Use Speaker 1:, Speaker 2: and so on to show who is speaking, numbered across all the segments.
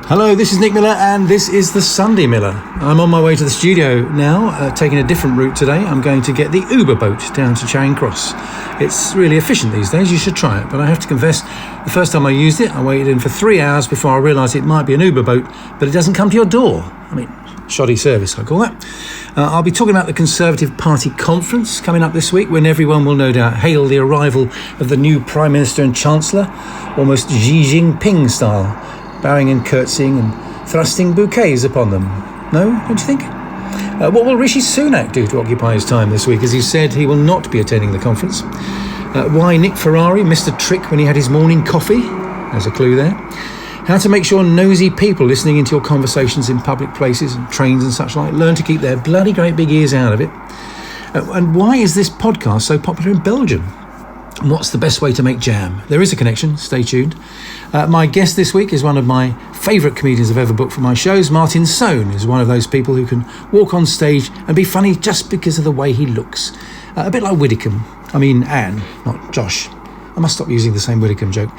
Speaker 1: Hello, this is Nick Miller and this is the Sunday Miller. I'm on my way to the studio now, taking a different route today. I'm going to get the Uber boat down to Charing Cross. It's really efficient these days, you should try it, but I have to confess, the first time I used it, I waited in for 3 hours before I realised it might be an Uber boat, but it doesn't come to your door. I mean, shoddy service, I call that. I'll be talking about the Conservative Party conference coming up this week, when everyone will no doubt hail the arrival of the new Prime Minister and Chancellor, almost Xi Jinping style, bowing and curtsying and thrusting bouquets upon them. No, don't you think? What will Rishi Sunak do to occupy his time this week, as he said he will not be attending the conference? Why Nick Ferrari missed a trick when he had his morning coffee? There's a clue there. How to make sure nosy people listening into your conversations in public places and trains and such like learn to keep their bloody great big ears out of it. And why is this podcast so popular in Belgium? And what's the best way to make jam? There is a connection, stay tuned. My guest this week is one of my favourite comedians I've ever booked for my shows. Martin Sohn is one of those people who can walk on stage and be funny just because of the way he looks. A bit like Anne, not Josh. I must stop using the same Widdicombe joke.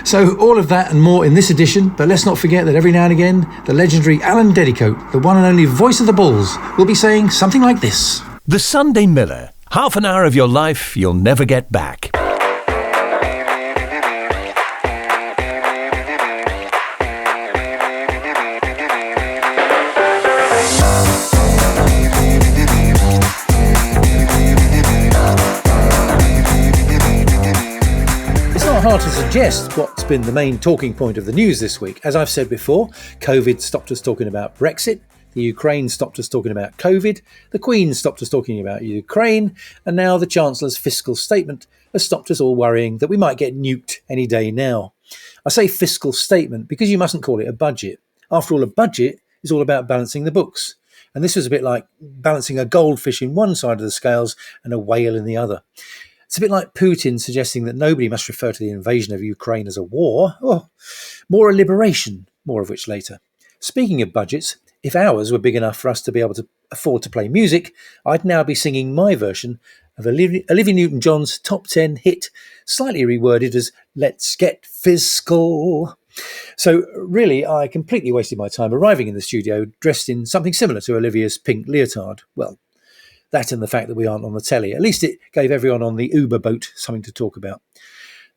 Speaker 1: So all of that and more in this edition, but let's not forget that every now and again, the legendary Alan Dedicoat, the one and only voice of the Bulls, will be saying something like this.
Speaker 2: The Sunday Miller. Half an hour of your life you'll never get back.
Speaker 1: Hard to suggest what's been the main talking point of the news this week. As I've said before, COVID stopped us talking about Brexit, the Ukraine stopped us talking about COVID, the Queen stopped us talking about Ukraine, and now the Chancellor's fiscal statement has stopped us all worrying that we might get nuked any day now. I say fiscal statement because you mustn't call it a budget. After all, a budget is all about balancing the books. And this was a bit like balancing a goldfish in one side of the scales and a whale in the other. It's a bit like Putin suggesting that nobody must refer to the invasion of Ukraine as a war, or more a liberation, more of which later. Speaking of budgets, if ours were big enough for us to be able to afford to play music, I'd now be singing my version of Olivia Newton-John's top 10 hit, slightly reworded as Let's Get Fiscal. So really, I completely wasted my time arriving in the studio dressed in something similar to Olivia's pink leotard. Well, that and the fact that we aren't on the telly. At least it gave everyone on the Uber boat something to talk about.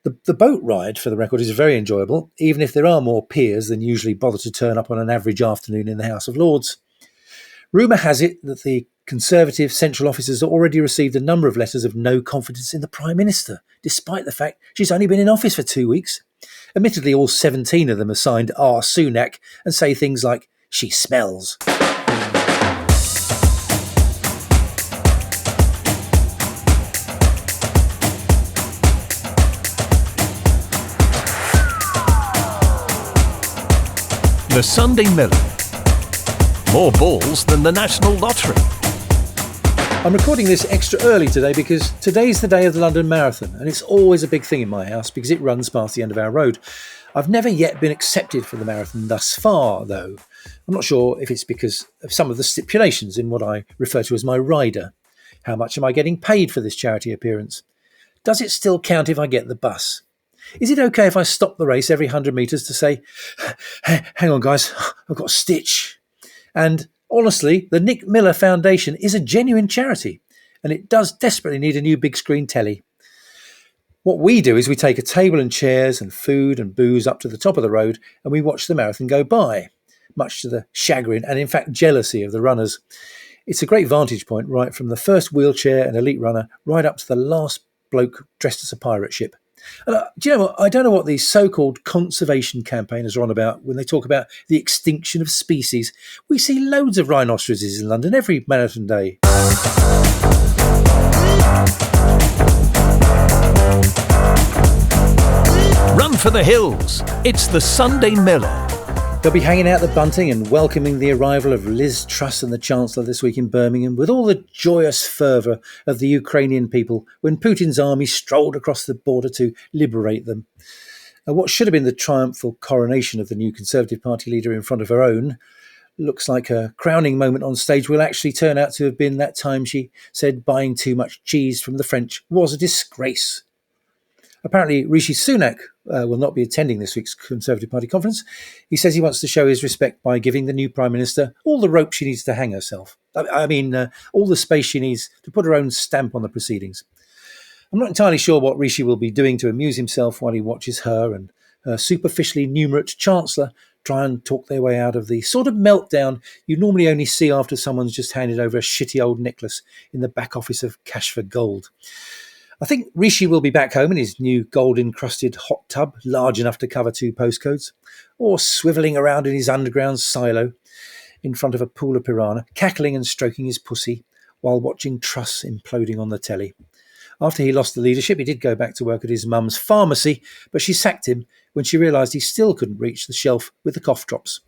Speaker 1: The boat ride, for the record, is very enjoyable, even if there are more peers than usually bother to turn up on an average afternoon in the House of Lords. Rumour has it that the Conservative central office has already received a number of letters of no confidence in the Prime Minister, despite the fact she's only been in office for 2 weeks. Admittedly, all 17 of them are signed R. Sunak and say things like, she smells.
Speaker 2: The Sunday Miller. More balls than the National Lottery.
Speaker 1: I'm recording this extra early today because today's the day of the London Marathon, and it's always a big thing in my house because it runs past the end of our road. I've never yet been accepted for the marathon thus far, though. I'm not sure if it's because of some of the stipulations in what I refer to as my rider. How much am I getting paid for this charity appearance? Does it still count if I get the bus? Is it okay if I stop the race every 100 metres to say, hang on guys, I've got a stitch? And honestly, the Nick Miller Foundation is a genuine charity, and it does desperately need a new big screen telly. What we do is we take a table and chairs and food and booze up to the top of the road and we watch the marathon go by, much to the chagrin and in fact jealousy of the runners. It's a great vantage point, right from the first wheelchair and elite runner right up to the last bloke dressed as a pirate ship. And do you know what? I don't know what these so-called conservation campaigners are on about when they talk about the extinction of species. We see loads of rhinoceroses in London every marathon day.
Speaker 2: Run for the hills. It's the Sunday Miller.
Speaker 1: They'll be hanging out the bunting and welcoming the arrival of Liz Truss and the Chancellor this week in Birmingham with all the joyous fervour of the Ukrainian people when Putin's army strolled across the border to liberate them. What should have been the triumphal coronation of the new Conservative Party leader in front of her own looks like a crowning moment on stage will actually turn out to have been that time she said buying too much cheese from the French was a disgrace. Apparently, Rishi Sunak will not be attending this week's Conservative Party conference. He says he wants to show his respect by giving the new Prime Minister all the rope she needs to hang herself. All the space she needs to put her own stamp on the proceedings. I'm not entirely sure what Rishi will be doing to amuse himself while he watches her and her superficially numerate Chancellor try and talk their way out of the sort of meltdown you normally only see after someone's just handed over a shitty old necklace in the back office of Cash for Gold. I think Rishi will be back home in his new gold-encrusted hot tub, large enough to cover 2 postcodes, or swivelling around in his underground silo in front of a pool of piranha, cackling and stroking his pussy while watching Truss imploding on the telly. After he lost the leadership, he did go back to work at his mum's pharmacy, but she sacked him when she realised he still couldn't reach the shelf with the cough drops.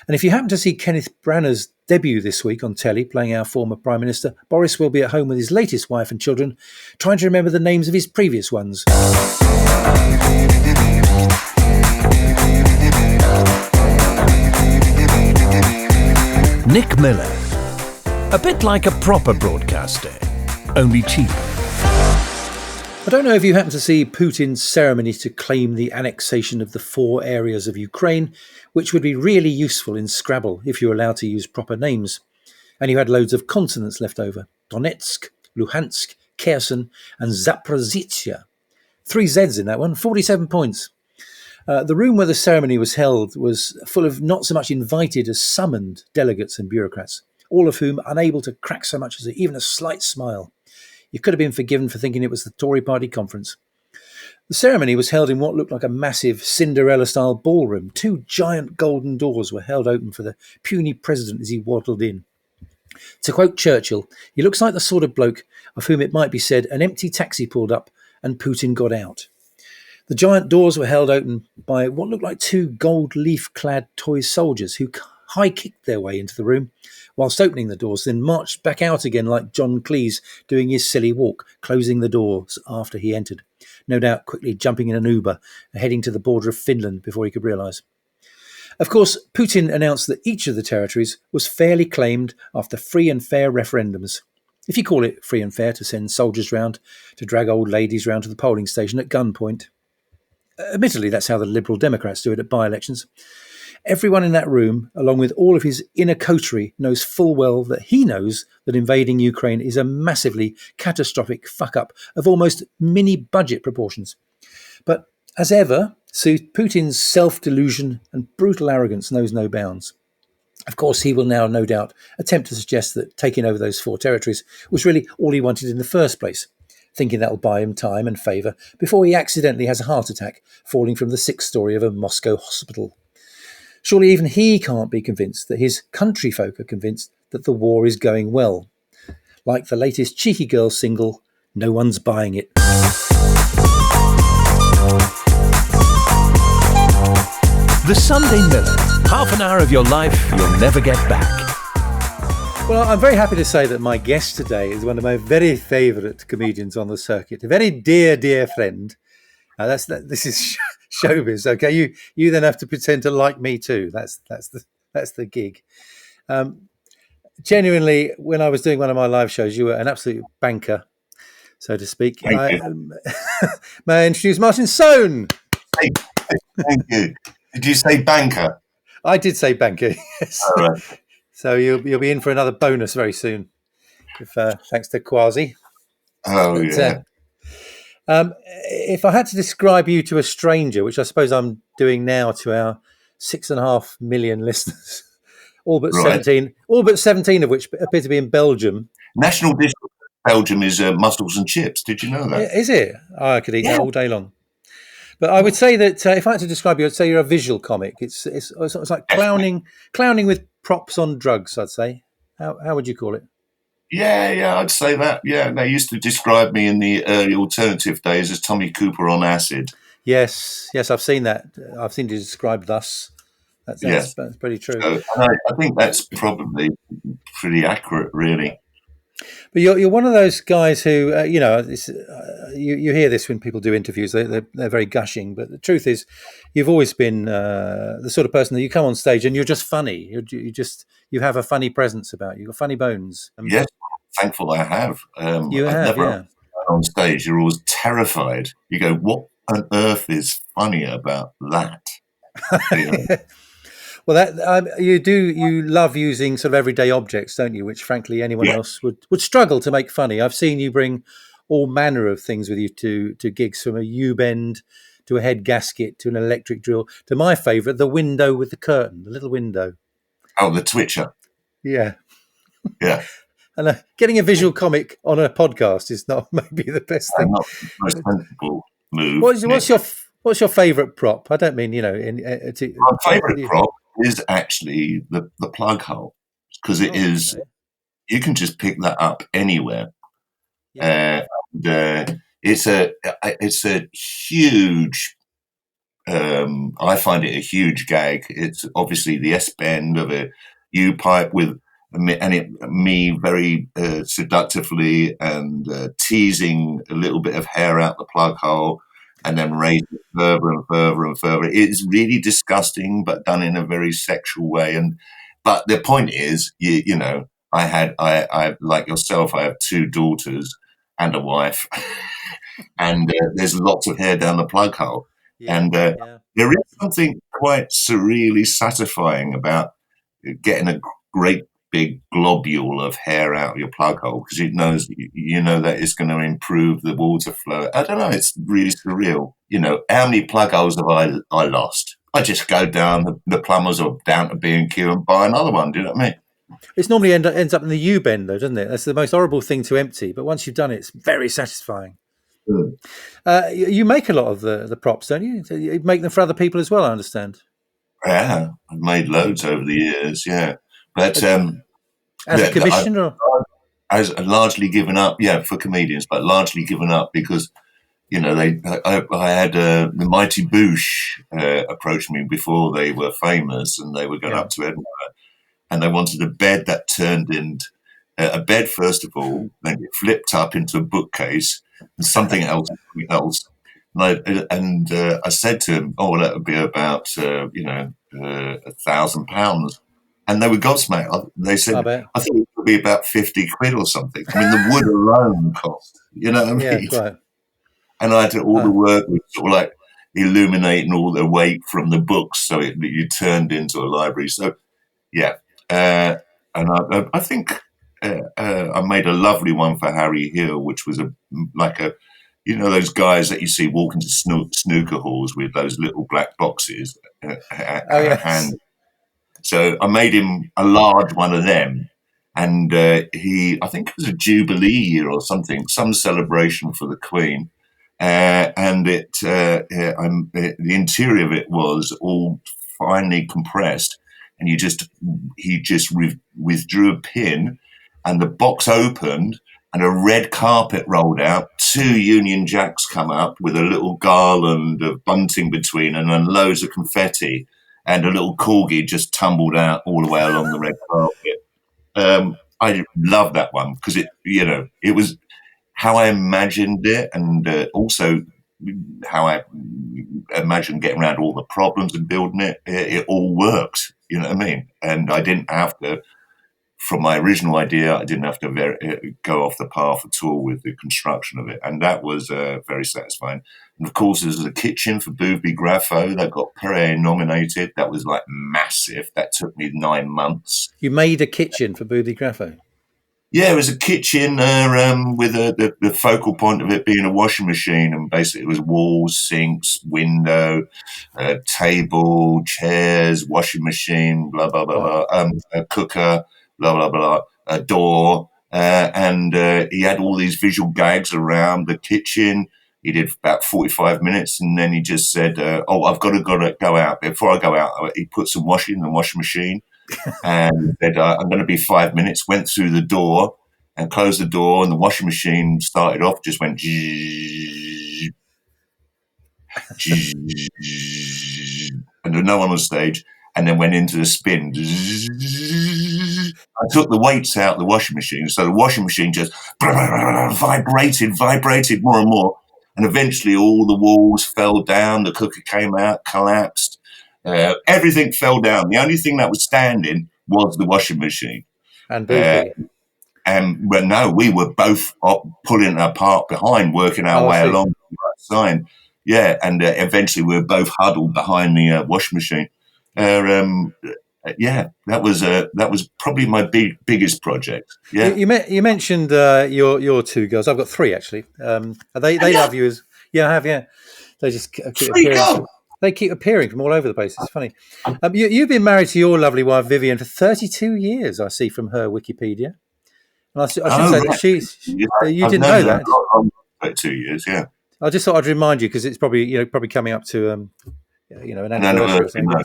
Speaker 1: And if you happen to see Kenneth Branagh's debut this week on telly, playing our former Prime Minister, Boris will be at home with his latest wife and children, trying to remember the names of his previous ones.
Speaker 2: Nick Miller. A bit like a proper broadcaster, only cheaper.
Speaker 1: I don't know if you happen to see Putin's ceremony to claim the annexation of the 4 areas of Ukraine, which would be really useful in Scrabble if you're allowed to use proper names. And you had loads of consonants left over. Donetsk, Luhansk, Kherson and Zaporizhzhia. 3 Zs in that one, 47 points. The room where the ceremony was held was full of not so much invited as summoned delegates and bureaucrats, all of whom unable to crack so much as even a slight smile. You could have been forgiven for thinking it was the Tory Party conference. The ceremony was held in what looked like a massive Cinderella-style ballroom. 2 giant golden doors were held open for the puny president as he waddled in. To quote Churchill, he looks like the sort of bloke of whom it might be said an empty taxi pulled up and Putin got out. The giant doors were held open by what looked like 2 gold leaf-clad toy soldiers who high-kicked their way into the room whilst opening the doors, then marched back out again like John Cleese doing his silly walk, closing the doors after he entered, no doubt quickly jumping in an Uber and heading to the border of Finland before he could realise. Of course, Putin announced that each of the territories was fairly claimed after free and fair referendums. If you call it free and fair to send soldiers round to drag old ladies round to the polling station at gunpoint. Admittedly, that's how the Liberal Democrats do it at by-elections. Everyone in that room, along with all of his inner coterie, knows full well that he knows that invading Ukraine is a massively catastrophic fuck-up of almost mini-budget proportions. But as ever, Putin's self-delusion and brutal arrogance knows no bounds. Of course, he will now, no doubt, attempt to suggest that taking over those 4 territories was really all he wanted in the first place, thinking that will buy him time and favour before he accidentally has a heart attack falling from the 6th story of a Moscow hospital. Surely even he can't be convinced that his country folk are convinced that the war is going well. Like the latest Cheeky Girls single, no one's buying it.
Speaker 2: The Sunday Miller. Half an hour of your life you'll never get back.
Speaker 1: Well, I'm very happy to say that my guest today is one of my very favourite comedians on the circuit. A very dear, dear friend. This is showbiz, okay? You then have to pretend to like me too. That's the gig. Genuinely, when I was doing one of my live shows, you were an absolute banker, so to speak.
Speaker 3: Thank you.
Speaker 1: May I introduce Martin Sohn?
Speaker 3: Thank you. Did you say banker?
Speaker 1: I did say banker, yes.
Speaker 3: All right.
Speaker 1: So you'll be in for another bonus very soon, thanks to Kwasi.
Speaker 3: Oh, yeah.
Speaker 1: If I had to describe you to a stranger, which I suppose I'm doing now to our 6.5 million listeners, all but 17 of which appear to be in Belgium.
Speaker 3: National dish of Belgium is mussels and chips. Did you know that?
Speaker 1: Is it? Oh, I could eat that all day long. But I would say that if I had to describe you, I'd say you're a visual comic. It's like clowning with props on drugs, I'd say. How would you call it?
Speaker 3: Yeah, I'd say that. Yeah, they used to describe me in the early alternative days as Tommy Cooper on acid.
Speaker 1: Yes, I've seen that. I've seen it described thus. That's pretty true.
Speaker 3: So, I think that's probably pretty accurate, really.
Speaker 1: But you're one of those guys who, you hear this when people do interviews. They're very gushing, but the truth is, you've always been the sort of person that you come on stage and you're just funny. You have a funny presence about you. You've got funny bones.
Speaker 3: Yes, thankful I have.
Speaker 1: You have, yeah.
Speaker 3: on stage, you're always terrified. You go, what on earth is funny about that? You know?
Speaker 1: Well, that you love using sort of everyday objects, don't you? Which, frankly, anyone
Speaker 3: Yeah.
Speaker 1: else would struggle to make funny. I've seen you bring all manner of things with you to gigs, from a U-bend to a head gasket to an electric drill to my favourite, the window with the curtain, the little window.
Speaker 3: Oh, the Twitcher.
Speaker 1: Yeah,
Speaker 3: Yeah.
Speaker 1: and getting a visual comic on a podcast is not maybe the best thing.
Speaker 3: Not the most sensible move.
Speaker 1: What's your favourite prop? I don't mean
Speaker 3: My favourite prop is actually the plug hole, because it is.
Speaker 1: Okay.
Speaker 3: You can just pick that up anywhere.
Speaker 1: Yeah.
Speaker 3: It's a huge. I find it a huge gag. It's obviously the S bend of a U pipe with me very seductively and teasing a little bit of hair out the plug hole, and then raise it further and further and further. It's really disgusting, but done in a very sexual way. But the point is, you know, I like yourself, I have 2 daughters and a wife, and there's lots of hair down the plug hole. And there is something quite surreally satisfying about getting a great big globule of hair out of your plug hole, because it knows, you know, that it's going to improve the water flow. I don't know, it's really surreal. You know, how many plug holes have I lost? I just go down the plumbers or down to B&Q and buy another one. Do you know what I mean?
Speaker 1: It's normally ends up in the U-bend, though, doesn't it? That's the most horrible thing to empty, but once you've done it, it's very satisfying. You make a lot of the props, don't you? So you make them for other people as well, I understand.
Speaker 3: Yeah, I've made loads over the years, yeah. But
Speaker 1: as a commission, or
Speaker 3: as largely given up, for comedians, but largely given up because, you know, I had the Mighty Boosh approach me before they were famous, and they were going up to Edinburgh, and they wanted a bed that turned into a bed first of all, then it flipped up into a bookcase and something else. And I said to him, "Oh, well, that would be about £1,000." And they were gobsmacked. They said, "I think it would be about 50 quid or something." I mean, the wood alone cost. You know what I mean?
Speaker 1: Yeah, quite.
Speaker 3: And I did all the work with sort of like illuminating all the weight from the books, so you turned into a library. So yeah, and I think I made a lovely one for Harry Hill, which was you know, those guys that you see walking to snooker halls with those little black boxes hand. So I made him a large one of them, and I think it was a Jubilee year or something, some celebration for the Queen, and the interior of it was all finely compressed, and he just withdrew a pin, and the box opened, and a red carpet rolled out, 2 Union Jacks come up with a little garland of bunting between, and then loads of confetti, and a little corgi just tumbled out all the way along the red carpet. I love that one because it was how I imagined it, and also how I imagined getting around all the problems and building it. It all worked, you know what I mean? And I didn't have to. From my original idea, I didn't have to go off the path at all with the construction of it. And that was very satisfying. And of course, there's a kitchen for Boothby Graffo that got Perrier nominated. That was like massive. That took me 9 months.
Speaker 1: You made a kitchen for Boothby Graffo?
Speaker 3: Yeah, it was a kitchen with the focal point of it being a washing machine. And basically it was walls, sinks, window, table, chairs, washing machine, blah, blah, blah, blah, a cooker, blah, blah, blah, a door. And he had all these visual gags around the kitchen. He did about 45 minutes, and then he just said, I've got to go out. Before I go out, he put some washing in the washing machine and said, I'm going to be 5 minutes, went through the door and closed the door, and the washing machine started off, just went and there was no one on stage, and then went into the spin. I took the weights out of the washing machine, so the washing machine just vibrated more and more, and eventually all the walls fell down, the cooker came out, collapsed, everything fell down. The only thing that was standing was the washing machine.
Speaker 1: And Boothby.
Speaker 3: But no, we were both pulling apart behind, working our way along the right side. Yeah, and eventually we were both huddled behind the washing machine. Yeah, that was probably my biggest project. Yeah,
Speaker 1: you mentioned your two girls. I've got three actually. They love you as I have. Yeah, they just keep appearing. They keep appearing from all over the place. It's funny. You've been married to your lovely wife Vivian for 32 years. I see from her Wikipedia. And I should say that you didn't know that.
Speaker 3: 2 years, yeah.
Speaker 1: I just thought I'd remind you because it's probably coming up to an anniversary or something.
Speaker 3: No.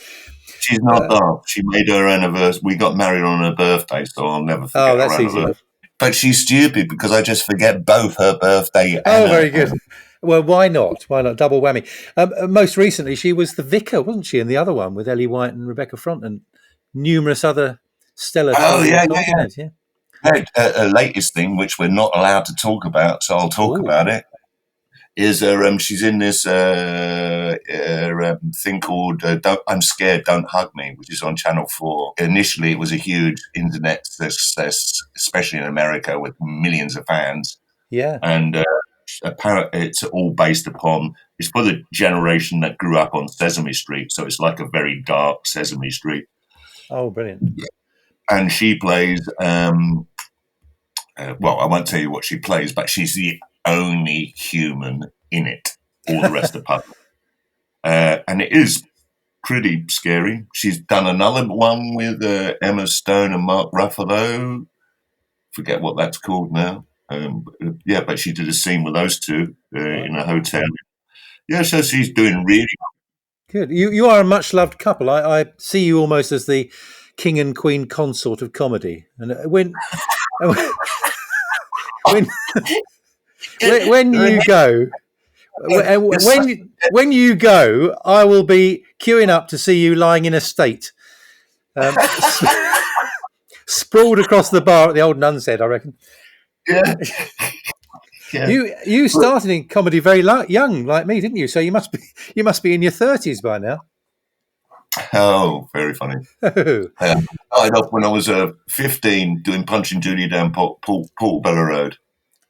Speaker 3: She's not daft. She made her anniversary. We got married on her birthday, so I'll never forget her anniversary. Easy. But she's stupid because I just forget both her birthday.
Speaker 1: Very good. Well, why not? Why not? Double whammy. Most recently, she was the vicar, wasn't she? In the other one with Ellie White and Rebecca Front and numerous other stellar.
Speaker 3: Yeah. Her latest thing, which we're not allowed to talk about, so I'll talk about it, is she's in this thing called I'm Scared, Don't Hug Me, which is on Channel 4. Initially, it was a huge internet success, especially in America, with millions of fans.
Speaker 1: Yeah.
Speaker 3: And apparently it's all based upon, it's for the generation that grew up on Sesame Street, so it's like a very dark Sesame Street.
Speaker 1: Oh, brilliant.
Speaker 3: And she plays, I won't tell you what she plays, but she's the only human in it. All the rest are puppets. And it is pretty scary. She's done another one with Emma Stone and Mark Ruffalo. Forget what that's called now. But she did a scene with those two in a hotel. Yeah, so she's doing really
Speaker 1: good. You are a much loved couple. I see you almost as the king and queen consort of comedy. And when you go, when you go, I will be queuing up to see you lying in a state, sprawled across the bar at the Old Nun's Head, I reckon.
Speaker 3: Yeah.
Speaker 1: You started in comedy very young, like me, didn't you? So you must be in your 30s by now.
Speaker 3: Oh, very funny. I started off when I was 15 doing Punching Judy down Portobello Road.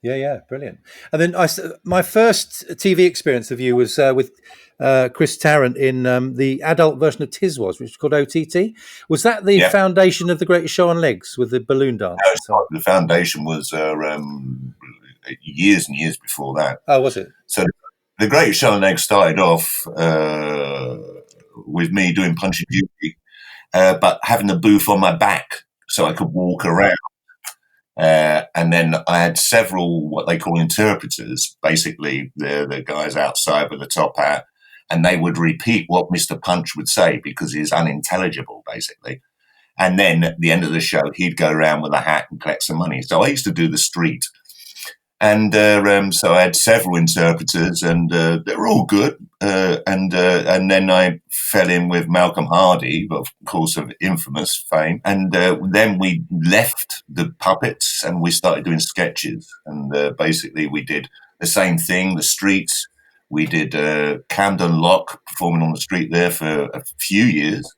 Speaker 1: Yeah, brilliant. And then my first TV experience of you was with Chris Tarrant in the adult version of Tiswas, which is called OTT. Was that the foundation of The Greatest Show on Legs with the balloon dance?
Speaker 3: No, the foundation was years and years before that.
Speaker 1: Oh, was it?
Speaker 3: So The Greatest Show on Legs started off with me doing Punching Judy, but having the booth on my back so I could walk around. And then I had several what they call interpreters, basically the guys outside with the top hat, and they would repeat what Mr. Punch would say because he's unintelligible, basically. And then at the end of the show, he'd go around with a hat and collect some money. So I used to do the street. And so I had several interpreters, and they were all good. And then I fell in with Malcolm Hardy, of course, of infamous fame. And then we left the puppets and we started doing sketches. And basically we did the same thing, the streets. We did Camden Lock, performing on the street there for a few years.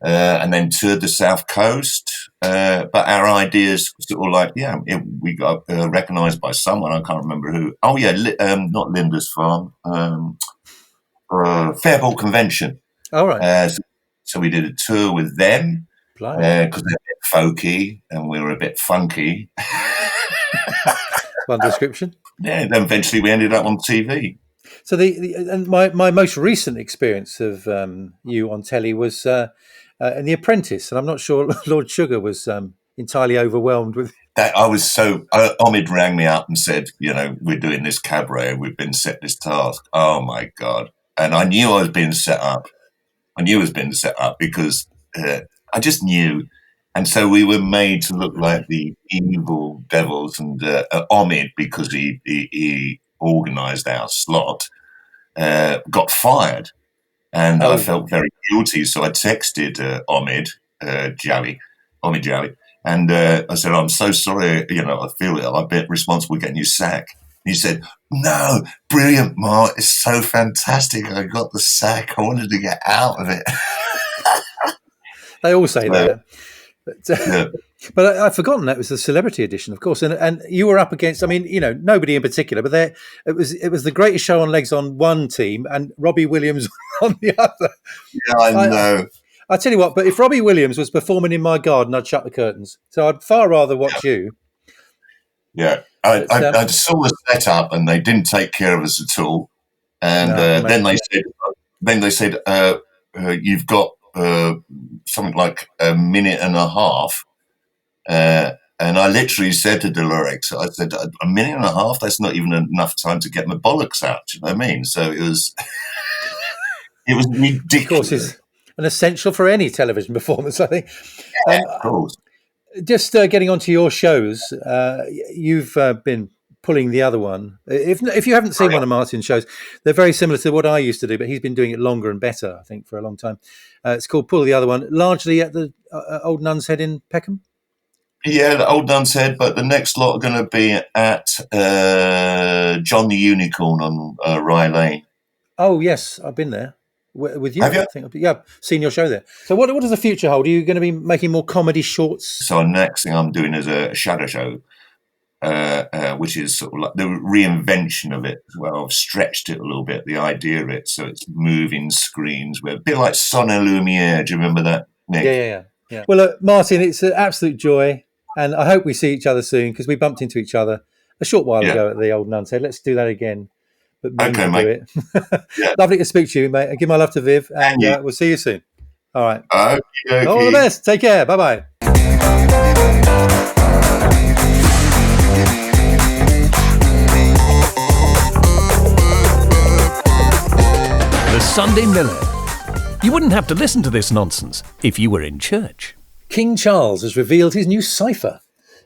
Speaker 3: And then toured the South Coast. But our ideas sort of like, we got recognised by someone, I can't remember who. Oh, yeah, not Linda's Farm, Fairball Convention.
Speaker 1: All right.
Speaker 3: So we did a tour with them because they're a bit folky and we were a bit funky.
Speaker 1: One description.
Speaker 3: Yeah, then eventually we ended up on TV.
Speaker 1: So and my most recent experience of you on telly was in The Apprentice, and I'm not sure Lord Sugar was entirely overwhelmed with
Speaker 3: that. I was so Omid rang me up and said, we're doing this cabaret, we've been set this task. Oh my God! And I knew I was being set up. I knew I was being set up because I just knew. And so we were made to look like the evil devils, and Omid, because he organised our slot, got fired. And I felt very guilty, so I texted Omid Jali, and I said, "I'm so sorry. I feel a bit responsible getting you sacked." And he said, "No, brilliant, Mark. It's so fantastic. I got the sack. I wanted to get out of it."
Speaker 1: They all say that.
Speaker 3: Yeah.
Speaker 1: But I've forgotten that was the celebrity edition, of course, and you were up against. I mean, nobody in particular, but it was the Greatest Show on Legs on one team and Robbie Williams on the other.
Speaker 3: Yeah, I know.
Speaker 1: I tell you what, but if Robbie Williams was performing in my garden, I'd shut the curtains. So I'd far rather watch you.
Speaker 3: Yeah,
Speaker 1: But,
Speaker 3: I saw the setup, and they didn't take care of us at all. And then they said, you've got something like a minute and a half. And I literally said to Dolores, I said, a minute and a half? That's not even enough time to get my bollocks out. Do you know what I mean? So it was, it was ridiculous.
Speaker 1: Of course, it's an essential for any television performance, I think.
Speaker 3: Yeah, of course.
Speaker 1: Just getting onto your shows, you've been pulling the other one. If you haven't seen one of Martin's shows, they're very similar to what I used to do, but he's been doing it longer and better, I think, for a long time. It's called Pull the Other One, largely at the Old Nun's Head in Peckham.
Speaker 3: Yeah, the Old Nun's Head, but the next lot are going to be at John the Unicorn on Rye Lane.
Speaker 1: Oh, yes, I've been there. With you,
Speaker 3: Have you?
Speaker 1: I think. Yeah, I've seen your show there. So what does the future hold? Are you going to be making more comedy shorts?
Speaker 3: So the next thing I'm doing is a shadow show, which is sort of like the reinvention of it as well. I've stretched it a little bit, the idea of it, so it's moving screens, a bit like Son et Lumiere. Do you remember that, Nick?
Speaker 1: Yeah. Well, look, Martin, it's an absolute joy, and I hope we see each other soon, because we bumped into each other a short while ago at the Old Nun's Head. Let's do that again. But
Speaker 3: Okay, mate.
Speaker 1: do it. Lovely to speak to you, mate. And give my love to Viv, and we'll see you soon. All right.
Speaker 3: Okay.
Speaker 1: All the best. Take care. Bye-bye.
Speaker 2: The Sunday Miller. You wouldn't have to listen to this nonsense if you were in church.
Speaker 1: King Charles has revealed his new cipher.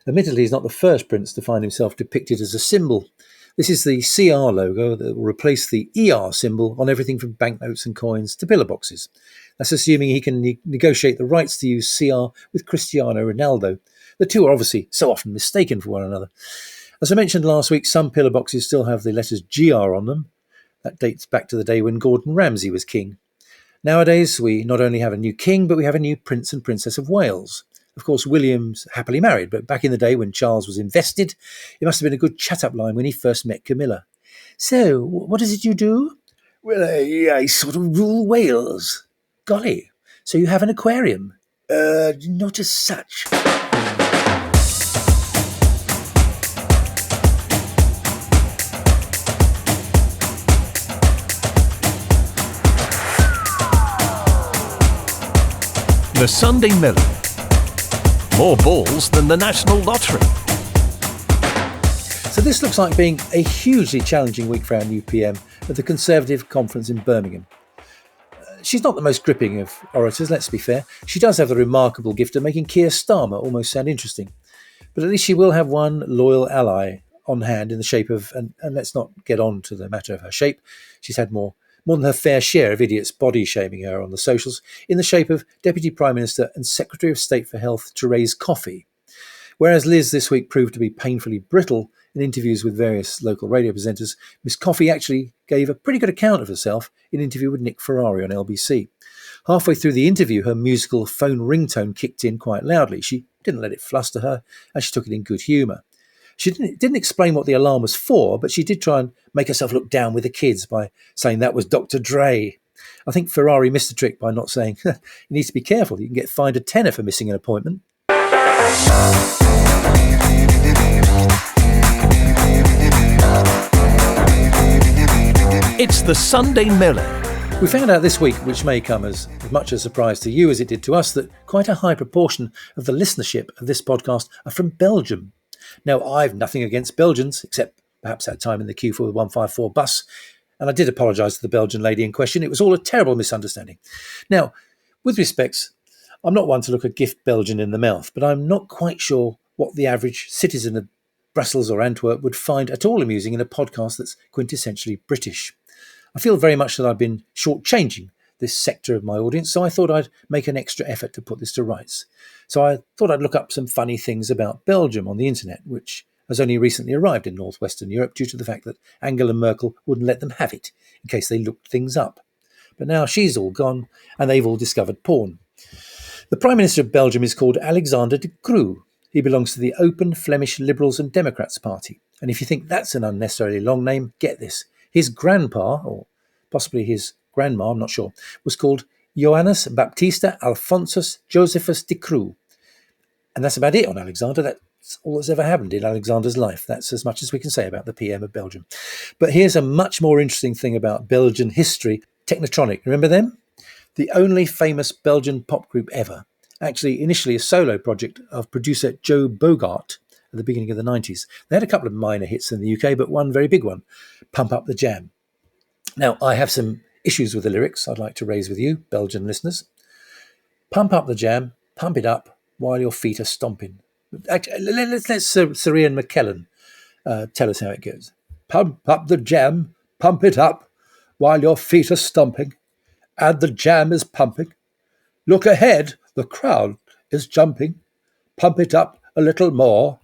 Speaker 1: Admittedly, he's not the first prince to find himself depicted as a symbol. This is the CR logo that will replace the ER symbol on everything from banknotes and coins to pillar boxes. That's assuming he can negotiate the rights to use CR with Cristiano Ronaldo. The two are obviously so often mistaken for one another. As I mentioned last week, some pillar boxes still have the letters GR on them. That dates back to the day when Gordon Ramsay was king. Nowadays, we not only have a new king, but we have a new Prince and Princess of Wales. Of course, William's happily married, but back in the day when Charles was invested, it must have been a good chat-up line when he first met Camilla. So, what is it you do? Well, I sort of rule Wales. Golly, so you have an aquarium? Not as such.
Speaker 2: The Sunday Miller. More balls than the National Lottery.
Speaker 1: So this looks like being a hugely challenging week for our new PM at the Conservative Conference in Birmingham. She's not the most gripping of orators, let's be fair. She does have the remarkable gift of making Keir Starmer almost sound interesting. But at least she will have one loyal ally on hand in the shape of, and let's not get on to the matter of her shape, she's had more than her fair share of idiots body-shaming her on the socials, in the shape of Deputy Prime Minister and Secretary of State for Health Therese Coffey. Whereas Liz this week proved to be painfully brittle in interviews with various local radio presenters, Miss Coffey actually gave a pretty good account of herself in an interview with Nick Ferrari on LBC. Halfway through the interview, her musical phone ringtone kicked in quite loudly. She didn't let it fluster her, and she took it in good humour. She didn't explain what the alarm was for, but she did try and make herself look down with the kids by saying that was Dr. Dre. I think Ferrari missed the trick by not saying, you need to be careful, you can get fined a tenner for missing an appointment.
Speaker 2: It's the Sunday Miller.
Speaker 1: We found out this week, which may come as much a surprise to you as it did to us, that quite a high proportion of the listenership of this podcast are from Belgium. Now, I've nothing against Belgians, except perhaps that time in the queue for the 154 bus, and I did apologise to the Belgian lady in question. It was all a terrible misunderstanding. Now, with respects, I'm not one to look a gift Belgian in the mouth, but I'm not quite sure what the average citizen of Brussels or Antwerp would find at all amusing in a podcast that's quintessentially British. I feel very much that I've been shortchanging this sector of my audience, so I thought I'd make an extra effort to put this to rights. So I thought I'd look up some funny things about Belgium on the internet, which has only recently arrived in northwestern Europe due to the fact that Angela Merkel wouldn't let them have it in case they looked things up. But now she's all gone and they've all discovered porn. The Prime Minister of Belgium is called Alexander De Croo. He belongs to the Open Flemish Liberals and Democrats Party. And if you think that's an unnecessarily long name, get this. His grandpa, or possibly his grandma, I'm not sure, was called Johannes Baptista Alphonsus Josephus De Croo. And that's about it on Alexander. That's all that's ever happened in Alexander's life. That's as much as we can say about the PM of Belgium. But here's a much more interesting thing about Belgian history. Technotronic, remember them? The only famous Belgian pop group ever. Actually, initially a solo project of producer Joe Bogart at the beginning of the 90s. They had a couple of minor hits in the UK, but one very big one, Pump Up the Jam. Now, I have some issues with the lyrics I'd like to raise with you, Belgian listeners. Pump up the jam, pump it up while your feet are stomping. Actually, let's let Sir Ian McKellen tell us how it goes. Pump up the jam, pump it up while your feet are stomping. And the jam is pumping. Look ahead, the crowd is jumping. Pump it up a little more.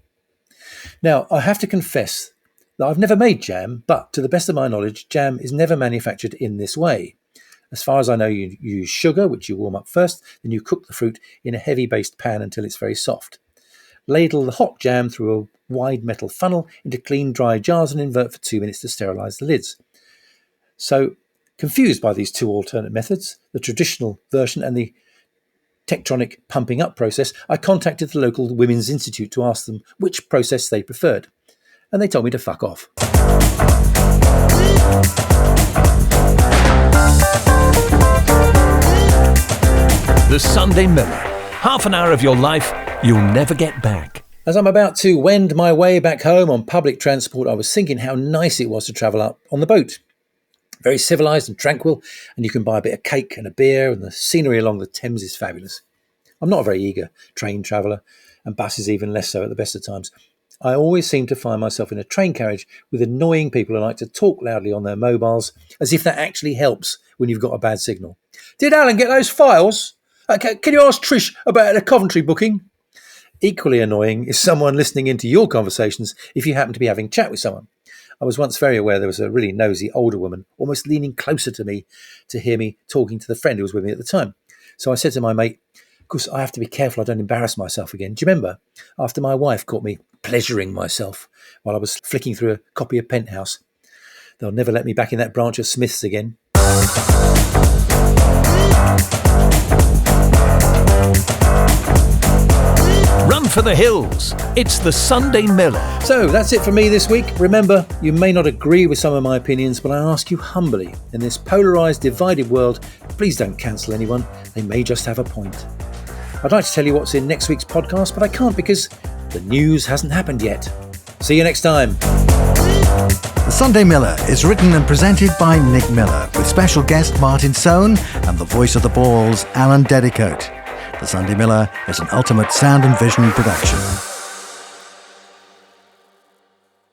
Speaker 1: Now, I have to confess that I've never made jam, but to the best of my knowledge, jam is never manufactured in this way. As far as I know, you use sugar, which you warm up first, then you cook the fruit in a heavy-based pan until it's very soft. Ladle the hot jam through a wide metal funnel into clean, dry jars and invert for 2 minutes to sterilise the lids. So, confused by these two alternate methods, the traditional version and the Techtronic pumping up process, I contacted the local Women's Institute to ask them which process they preferred. And they told me to fuck off.
Speaker 2: The Sunday Miller. Half an hour of your life you'll never get back.
Speaker 1: As I'm about to wend my way back home on public transport, I was thinking how nice it was to travel up on the boat. Very civilised and tranquil, and you can buy a bit of cake and a beer, and the scenery along the Thames is fabulous. I'm not a very eager train traveller, and buses even less so at the best of times. I always seem to find myself in a train carriage with annoying people who like to talk loudly on their mobiles, as if that actually helps when you've got a bad signal. Did Alan get those files? Can you ask Trish about the Coventry booking? Equally annoying is someone listening into your conversations if you happen to be having a chat with someone. I was once very aware there was a really nosy older woman almost leaning closer to me to hear me talking to the friend who was with me at the time. So I said to my mate, of course, I have to be careful I don't embarrass myself again. Do you remember? After my wife caught me pleasuring myself while I was flicking through a copy of Penthouse. They'll never let me back in that branch of Smith's again.
Speaker 2: Run for the hills. It's the Sunday Miller.
Speaker 1: So that's it for me this week. Remember, you may not agree with some of my opinions, but I ask you humbly, in this polarised, divided world, please don't cancel anyone. They may just have a point. I'd like to tell you what's in next week's podcast, but I can't because the news hasn't happened yet. See you next time.
Speaker 4: The Sunday Miller is written and presented by Nick Miller, with special guest Martin Sohn and the voice of the balls, Alan Dedicote. The Sunday Miller is an Ultimate Sound and Vision production.